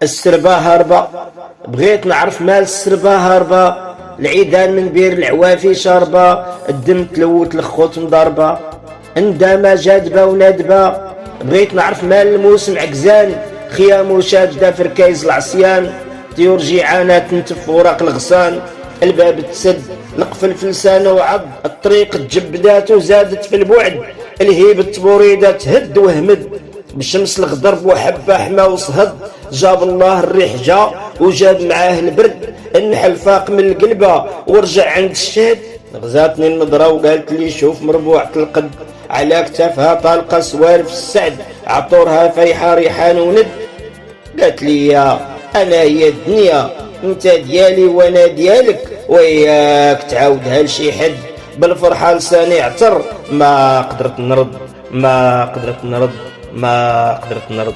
السربة هاربة، بغيت نعرف مال السربة هاربة، العيدان من بير العوافي شاربة، الدم تلوت الخوت مضاربة، اندامة جادبة وندبة، بغيت نعرف مال الموسم عكزان، خيام وشادة في ركايز العصيان، طيور جيعانة تنتف وراق الغصان، الباب تسد القفل في لسانه وعض، الطريق تجبدات وزادت في البعد، الهيب التبوريدة تهد وهمد، بالشمس الغضرب وحبة حما وصهد، جاب الله الريح جا وجاب معاه البرد، النحل فاق من القلبة ورجع عند الشهد، غزاتني النظرة وقالت لي شوف مربوعة القد، على كتافها طالقة سوالف السعد، عطورها فرحة ريحان وند، قالت لي يا انا هي الدنيا، انت ديالي وانا ديالك، وياك تعاودها لشي حد، بالفرحة لساني اعتر، ما قدرت نرد، ما قدرت نرد، ما قدرت نرد.